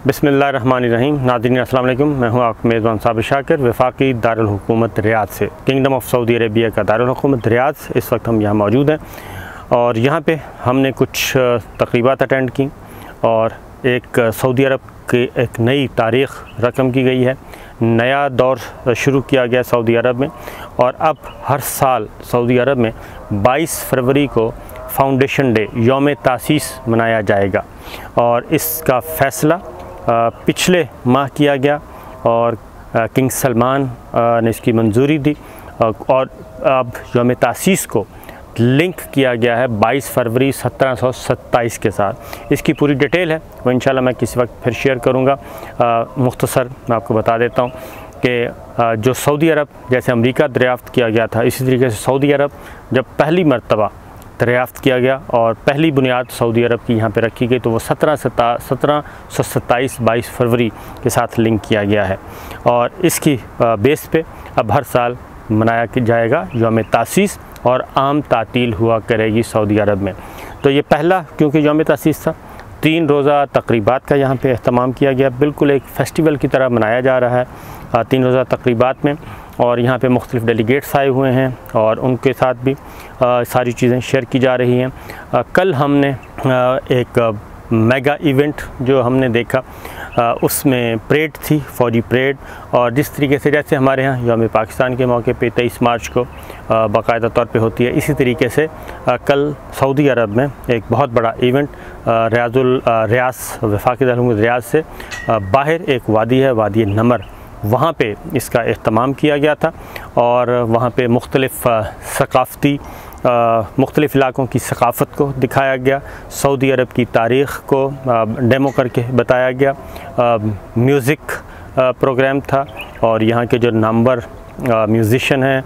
बिस्मिल्लाहिर्रहमानिर्रहीम। नाज़रीन अस्सलाम वालेकुम। मैं हूँ आपका मेज़बान साबिर शाकिर, वफाकी दारुल हुकूमत रियाद से। किंगडम ऑफ सऊदी अरेबिया का दारुल हुकूमत रियाद, इस वक्त हम यहाँ मौजूद हैं और यहाँ पे हमने कुछ तक़रीबात अटेंड की और एक सऊदी अरब की एक नई तारीख़ रकम की गई है। नया दौर शुरू किया गया सऊदी अरब में और अब हर साल सऊदी अरब में 22 फरवरी को फाउंडेशन डे यौम तासीस मनाया जाएगा और इसका फ़ैसला पिछले माह किया गया और किंग सलमान ने इसकी मंजूरी दी और अब यौम तासीस को लिंक किया गया है 22 फरवरी 1727 के साथ। इसकी पूरी डिटेल है वो इंशाल्लाह मैं किसी वक्त फिर शेयर करूँगा। मुख्तसर मैं आपको बता देता हूँ कि जो सऊदी अरब जैसे अमेरिका दरियाफ़्त किया गया था, इसी तरीके से सऊदी अरब जब पहली मरतबा दरियाफ़्त किया गया और पहली बुनियाद सऊदी अरब की यहाँ पे रखी गई तो वो 1727 22 फरवरी के साथ लिंक किया गया है और इसकी बेस पे अब हर साल मनाया जाएगा यौम तासीस और आम तातील हुआ करेगी सऊदी अरब में। तो ये पहला क्योंकि यौम तासीस था, 3 रोज़ा तक़रीबात का यहाँ पे एहतमाम किया गया, बिल्कुल एक फ़ेस्टिवल की तरह मनाया जा रहा है 3 रोज़ा तक़रीबात में। और यहाँ पे मुख्तलिफ़ डेलीगेट्स आए हुए हैं और उनके साथ भी सारी चीज़ें शेयर की जा रही हैं। कल हमने एक मेगा इवेंट जो हमने देखा उसमें परेड थी, फ़ौजी परेड, और जिस तरीके से जैसे हमारे यहाँ यौम पाकिस्तान के मौके पे 23 मार्च को बाकायदा तौर पे होती है, इसी तरीके से कल सऊदी अरब में एक बहुत बड़ा इवेंट रियाद वफाकी दारुल हुकूमत रियाद से बाहर एक वादी है, वादी नमर, वहाँ पे इसका एहतमाम किया गया था और वहाँ पे मुख्तलिफ़ सकाफ़ती मुख्तलिफ़ इलाक़ों की सकाफ़त को दिखाया गया, सऊदी अरब की तारीख़ को डेमो करके बताया गया, म्यूज़िक प्रोग्राम था और यहाँ के जो नामवर म्यूज़िशन हैं,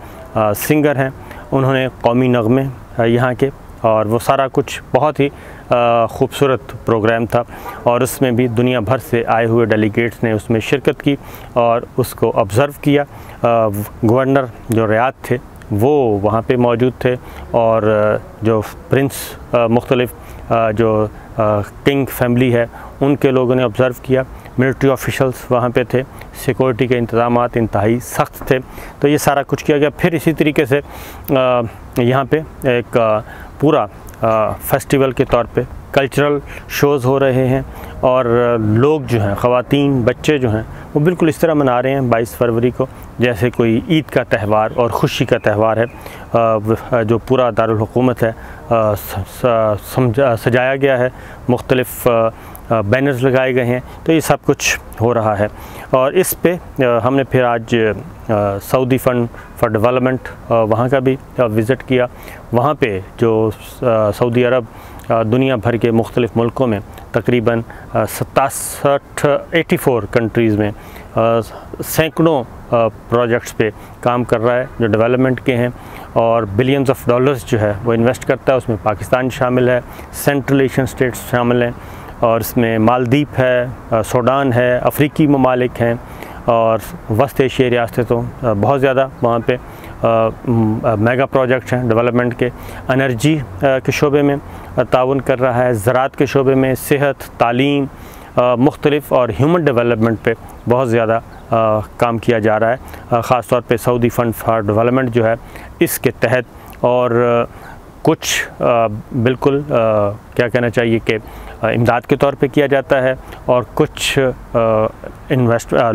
सिंगर हैं, उन्होंने कौमी नग़मे यहाँ के, और वो सारा कुछ बहुत ही ख़ूबसूरत प्रोग्राम था और उसमें भी दुनिया भर से आए हुए डेलीगेट्स ने उसमें शिरकत की और उसको ऑब्ज़र्व किया। गवर्नर जो रियाद थे वो वहाँ पे मौजूद थे और जो प्रिंस मुख्तलिफ़ जो किंग फैमिली है उनके लोगों ने ऑब्ज़र्व किया। मिलिट्री ऑफिशल्स वहाँ पे थे, सिक्योरिटी के इंतज़ामात इंतहाई सख्त थे। तो ये सारा कुछ किया गया। फिर इसी तरीके से यहाँ पे एक पूरा फेस्टिवल के तौर पे कल्चरल शोज़ हो रहे हैं और लोग जो हैं, ख़वातीन, बच्चे जो हैं, वो बिल्कुल इस तरह मना रहे हैं 22 फरवरी को जैसे कोई ईद का त्यौहार और ख़ुशी का त्यौहार है। जो पूरा दारुल हुकूमत है सजाया गया है, मुख्तलिफ़ बैनर्स लगाए गए हैं, तो ये सब कुछ हो रहा है। और इस पे हमने फिर आज सऊदी फ़ंड फॉर डेवलपमेंट वहाँ का भी विज़िट किया। वहाँ पे जो सऊदी अरब दुनिया भर के मुख्तलिफ़ मुल्कों में तकरीबन 84 कंट्रीज़ में सैकड़ों प्रोजेक्ट्स पे काम कर रहा है जो डेवलपमेंट के हैं और बिलियंस ऑफ डॉलर्स जो है वो इन्वेस्ट करता है। उसमें पाकिस्तान शामिल है, सेंट्रल एशियन स्टेट्स शामिल हैं और इसमें मालदीव है, सूडान है, अफ्रीकी ममालिक हैं और वस्त एशियाई रियासतें तो बहुत ज़्यादा वहाँ पे मेगा प्रोजेक्ट्स हैं डेवलपमेंट के। एनर्जी के शोबे में ताउन कर रहा है, ज़राअत के शोबे में, सेहत, तालीम, मुख्तलिफ़ और ह्यूमन डेवलपमेंट पे बहुत ज़्यादा काम किया जा रहा है। ख़ास तौर पे सऊदी फ़ंड फॉर डेवलपमेंट जो है इसके तहत और कुछ बिल्कुल क्या कहना चाहिए कि इमदाद के तौर पे किया जाता है और कुछ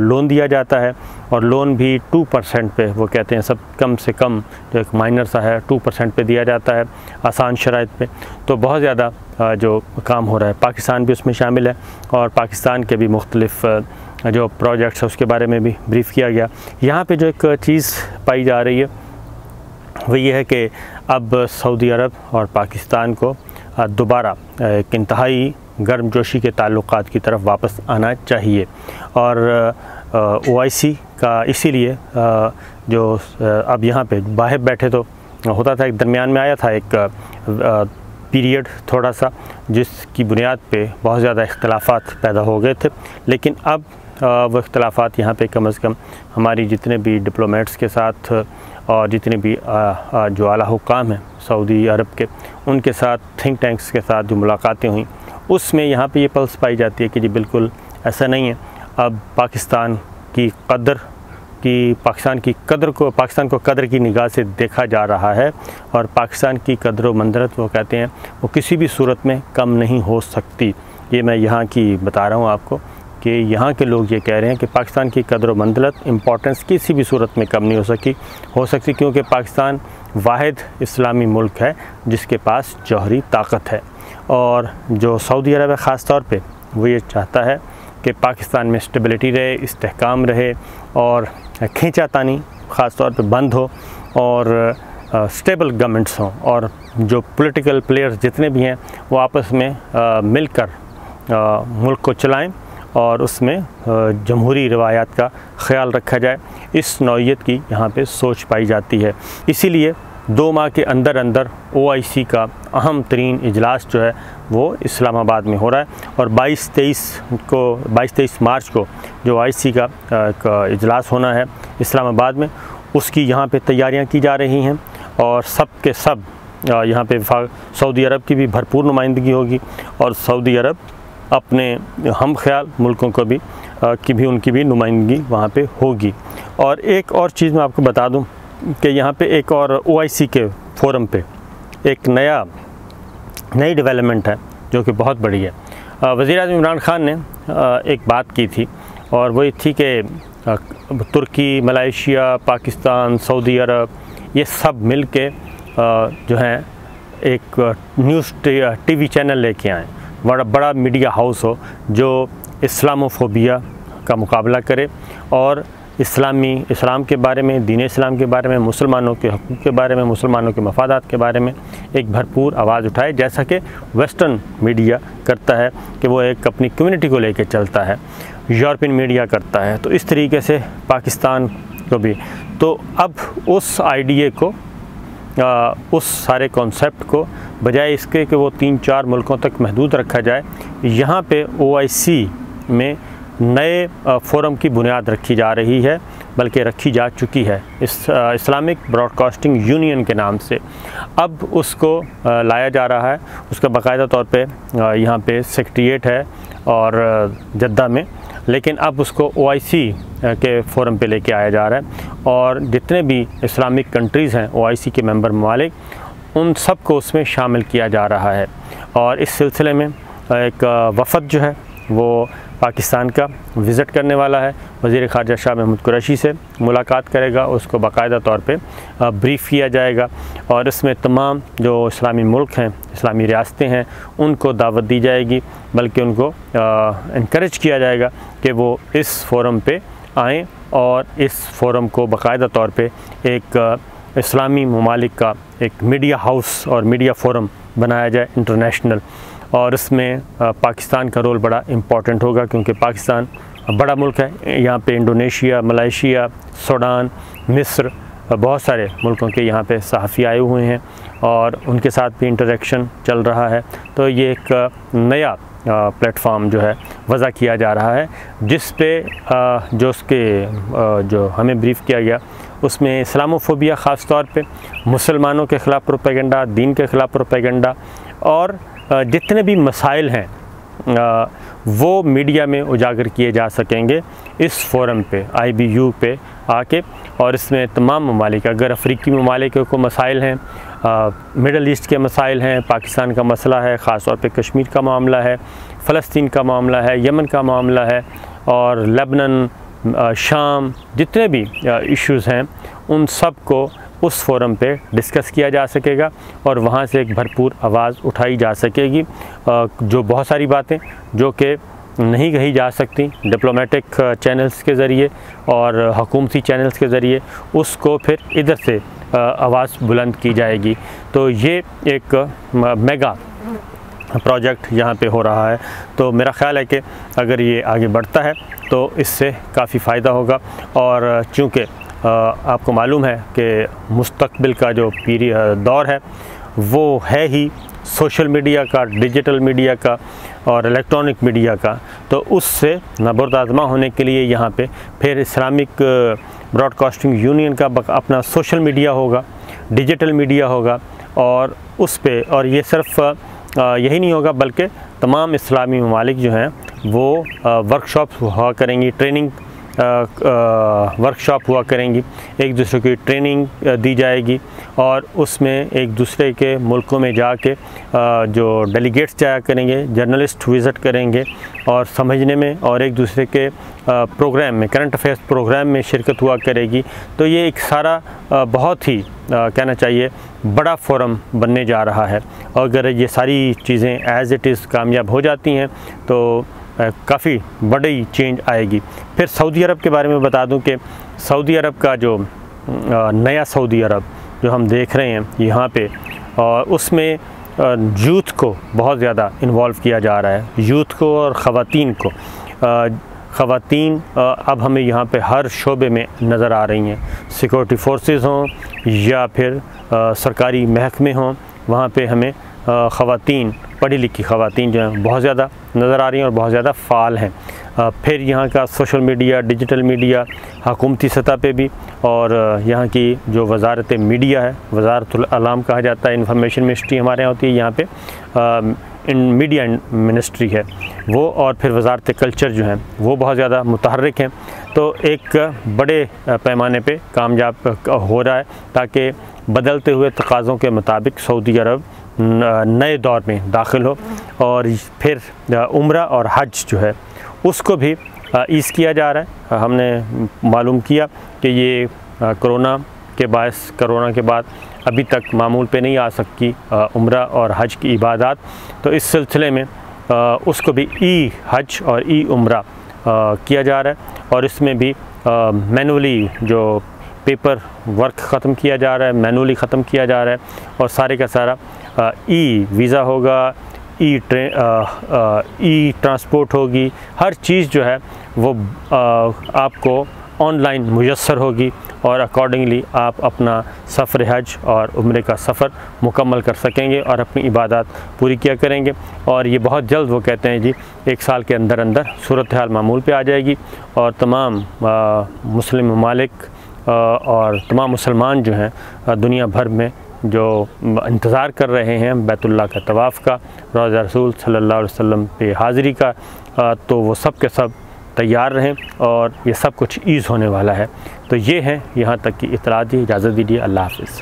लोन दिया जाता है और लोन भी 2% पे, वो कहते हैं सब कम से कम जो एक माइनर सा है 2% पे दिया जाता है आसान शराइत पे। तो बहुत ज़्यादा जो काम हो रहा है, पाकिस्तान भी उसमें शामिल है और पाकिस्तान के भी मुख्तलिफ़ जो प्रोजेक्ट्स है उसके बारे में भी ब्रीफ़ किया गया। यहाँ पे जो एक चीज़ पाई जा रही है वो ये है कि अब सऊदी अरब और पाकिस्तान को दोबारा एक इंतहाई गर्मजोशी के ताल्लुक़ात की तरफ वापस आना चाहिए और OIC का इसीलिए जो अब यहाँ पे बाहर बैठे तो होता था, एक दरमियान में आया था एक पीरियड थोड़ा सा जिसकी बुनियाद पे बहुत ज़्यादा इख्तलाफात पैदा हो गए थे, लेकिन अब वो इख्तलाफात यहाँ पे कम से कम हमारी जितने भी डिप्लोमेट्स के साथ और जितने भी जो आला हुक्काम हैं सऊदी अरब के, उनके साथ थिंक टैंक्स के साथ जो मुलाकातें हुई उसमें यहाँ पे ये पल्स पाई जाती है कि जी बिल्कुल ऐसा नहीं है। अब पाकिस्तान को कदर की निगाह से देखा जा रहा है और पाकिस्तान की कदर व मंज़रत वो कहते हैं वो किसी भी सूरत में कम नहीं हो सकती। ये मैं यहाँ की बता रहा हूँ आपको कि यहाँ के लोग ये कह रहे हैं कि पाकिस्तान की कदर व मंज़रत इम्पोर्टेंस किसी भी सूरत में कम नहीं हो सकती क्योंकि पाकिस्तान वाहिद इस्लामी मुल्क है जिसके पास जौहरी ताकत है। और जो सऊदी अरब है ख़ास तौर पे वो ये चाहता है कि पाकिस्तान में स्टेबिलिटी रहे, इस्तेहकाम रहे और खींचातानी ख़ास तौर पे बंद हो और स्टेबल गवर्नमेंट्स हों और जो पॉलिटिकल प्लेयर्स जितने भी हैं वो आपस में मिलकर मुल्क को चलाएं और उसमें जमहूरी रवायात का ख़याल रखा जाए। इस नौइयत की यहाँ पे सोच पाई जाती है। इसीलिए 2 माह के अंदर अंदर OIC का अहम तरीन इजलास जो है वो इस्लामाबाद में हो रहा है और 22-23 मार्च को जो OIC का इजलास होना है इस्लामाबाद में, उसकी यहाँ पे तैयारियाँ की जा रही हैं और सब के सब यहाँ पे सऊदी अरब की भी भरपूर नुमाइंदगी होगी और सऊदी अरब अपने हम ख्याल मुल्कों को भी उनकी भी नुमाइंदगी वहाँ पे होगी। और एक और चीज़ मैं आपको बता दूँ कि यहाँ पे एक और OIC के फोरम पे एक नई डेवलपमेंट है जो कि बहुत बड़ी है। वज़ीर-ए-आज़म इमरान खान ने एक बात की थी और वही थी कि तुर्की, मलेशिया, पाकिस्तान, सऊदी अरब ये सब मिल के जो हैं एक न्यूज़ TV चैनल लेके आएँ, बड़ा मीडिया हाउस हो जो इस्लामोफोबिया का मुकाबला करे और इस्लाम के बारे में, दीन इस्लाम के बारे में, मुसलमानों के हकूक़ के बारे में, मुसलमानों के मफादात के बारे में एक भरपूर आवाज़ उठाए, जैसा कि वेस्टर्न मीडिया करता है कि वो एक अपनी कम्युनिटी को लेकर चलता है, यूरोपियन मीडिया करता है। तो इस तरीके से पाकिस्तान को भी, तो अब उस आइडिया को उस सारे कॉन्सेप्ट को बजाय इसके कि वो 3-4 मुल्कों तक महदूद रखा जाए, यहाँ पे OIC में नए फोरम की बुनियाद रखी जा रही है, बल्कि रखी जा चुकी है इस्लामिक ब्रॉडकास्टिंग यूनियन के नाम से। अब उसको लाया जा रहा है, उसका बाकायदा तौर पे यहाँ पे सेक्रेटेरिएट है और जद्दा में, लेकिन अब उसको OIC के फोरम पे लेके आया जा रहा है और जितने भी इस्लामिक कंट्रीज़ हैं OIC के मेंबर ममालिक, उन सब को उसमें शामिल किया जा रहा है। और इस सिलसिले में एक वफ़द जो है वो पाकिस्तान का विज़िट करने वाला है, वज़ीर ख़ारजा शाह महमूद कुरैशी से मुलाकात करेगा, उसको बाकायदा तौर पे ब्रीफ़ किया जाएगा और इसमें तमाम जो इस्लामी मुल्क हैं, इस्लामी रियासतें हैं, उनको दावत दी जाएगी, बल्कि उनको इनकरेज किया जाएगा कि वो इस फोरम पे आएँ और इस फोरम को बाकायदा तौर पे एक इस्लामी ममालिक का एक मीडिया हाउस और मीडिया फोरम बनाया जाए इंटरनेशनल। और इसमें पाकिस्तान का रोल बड़ा इम्पॉर्टेंट होगा क्योंकि पाकिस्तान बड़ा मुल्क है। यहाँ पे इंडोनेशिया, मलेशिया, सूडान, मिस्र, बहुत सारे मुल्कों के यहाँ पे सहाफ़ी आए हुए हैं और उनके साथ भी इंटरेक्शन चल रहा है। तो ये एक नया प्लेटफॉर्म जो है वज़ा किया जा रहा है, जिस पे जो हमें ब्रीफ़ किया गया उसमें इस्लामोफोबिया ख़ास तौर पे, मुसलमानों के ख़िलाफ़ प्रोपेगेंडा, दीन के ख़िलाफ़ प्रोपेगेंडा और जितने भी मसाइल हैं वो मीडिया में उजागर किए जा सकेंगे इस फोरम पे, IBU पे आके। और इसमें तमाम ममालिक, अगर अफ्रीकी ममालिक को मसाइल हैं, मिडल ईस्ट के मसाइल हैं, पाकिस्तान का मसला है, ख़ास तौर पे कश्मीर का मामला है, फ़लस्तीन का मामला है, यमन का मामला है और लेबनान, शाम, जितने भी इश्यूज़ हैं उन सब को उस फोरम पे डिस्कस किया जा सकेगा और वहाँ से एक भरपूर आवाज़ उठाई जा सकेगी। जो बहुत सारी बातें जो कि नहीं कही जा सकती डिप्लोमेटिक चैनल्स के ज़रिए और हुकूमती चैनल्स के ज़रिए, उसको फिर इधर से आवाज़ बुलंद की जाएगी। तो ये एक मेगा प्रोजेक्ट यहाँ पे हो रहा है। तो मेरा ख़्याल है कि अगर ये आगे बढ़ता है तो इससे काफ़ी फ़ायदा होगा। और चूँकि आपको मालूम है कि मुस्तकबिल का जो दौर है वो है ही सोशल मीडिया का, डिजिटल मीडिया का और इलेक्ट्रॉनिक मीडिया का, तो उससे नबर्द आज़मा होने के लिए यहाँ पे फिर इस्लामिक ब्रॉडकास्टिंग यूनियन का अपना सोशल मीडिया होगा, डिजिटल मीडिया होगा और उस पे, और ये सिर्फ यही नहीं होगा बल्कि तमाम इस्लामी ममालिक जो हैं वो वर्कशॉप हुआ करेंगी, ट्रेनिंग वर्कशॉप हुआ करेंगी, एक दूसरे की ट्रेनिंग दी जाएगी और उसमें एक दूसरे के मुल्कों में जाके जो डेलीगेट्स जाया करेंगे, जर्नलिस्ट विज़िट करेंगे और समझने में और एक दूसरे के प्रोग्राम में, करंट अफेयर्स प्रोग्राम में शिरकत हुआ करेगी। तो ये एक सारा बहुत ही कहना चाहिए बड़ा फोरम बनने जा रहा है और अगर ये सारी चीज़ें एज़ इट इज़ कामयाब हो जाती हैं तो काफ़ी बड़ी चेंज आएगी। फिर सऊदी अरब के बारे में बता दूं कि सऊदी अरब का जो नया सऊदी अरब जो हम देख रहे हैं यहाँ पे, और उसमें यूथ को बहुत ज़्यादा इन्वॉल्व किया जा रहा है, यूथ को और ख़वातीन को। ख़वातीन अब हमें यहाँ पे हर शोबे में नज़र आ रही हैं, सिक्योरिटी फोर्सेस हों या फिर सरकारी महकमे हों, वहाँ पे हमें ख़वातीन, पढ़ी लिखी ख़वातीन जो हैं बहुत ज़्यादा नज़र आ रही हैं और बहुत ज़्यादा फ़ाल हैं। फिर यहाँ का सोशल मीडिया, डिजिटल मीडिया हुकूमती सतह पे भी, और यहाँ की जो वज़ारत मीडिया है, वज़ारतुल आलाम कहा जाता है, इंफॉर्मेशन मिनिस्ट्री हमारे यहाँ होती है, यहाँ पे मीडिया मिनिस्ट्री है वो, और फिर वज़ारत कल्चर जो है वो बहुत ज़्यादा मुतहर्रिक हैं। तो एक बड़े पैमाने पे कामयाब हो रहा है ताकि बदलते हुए तकाज़ों के मुताबिक सऊदी अरब नए दौर में दाखिल हो। और फिर उम्रा और हज जो है उसको भी ईज़ किया जा रहा है। हमने मालूम किया कि ये कोरोना के बाद अभी तक मामूल पे नहीं आ सकी उम्रा और हज की इबादत, तो इस सिलसिले में उसको भी ई हज और ई उम्रा किया जा रहा है और इसमें भी मैनुअली जो पेपर वर्क ख़त्म किया जा रहा है, मैनुअली ख़त्म किया जा रहा है और सारे का सारा ई वीज़ा होगा, ई ट्रांसपोर्ट होगी, हर चीज़ जो है वो आपको ऑनलाइन मुयस्सर होगी और अकॉर्डिंगली आप अपना सफ़र हज और उम्रे का सफ़र मुकम्मल कर सकेंगे और अपनी इबादत पूरी किया करेंगे। और ये बहुत जल्द वो कहते हैं जी 1 साल के अंदर अंदर सूरत हाल मामूल पे आ जाएगी और तमाम मुस्लिम ममालिक और तमाम मुसलमान जो हैं दुनिया भर में जो इंतज़ार कर रहे हैं बैतुल्लाह का तवाफ़ का, रोज़ा रसूल सल्लल्लाहु अलैहि वसल्लम पे हाज़िरी का, तो वो सब के सब तैयार रहें और ये सब कुछ ईज़ होने वाला है। तो ये है यहाँ तक की इत्तला दी। इजाज़त दीजिए, अल्लाह हाफ़िज़।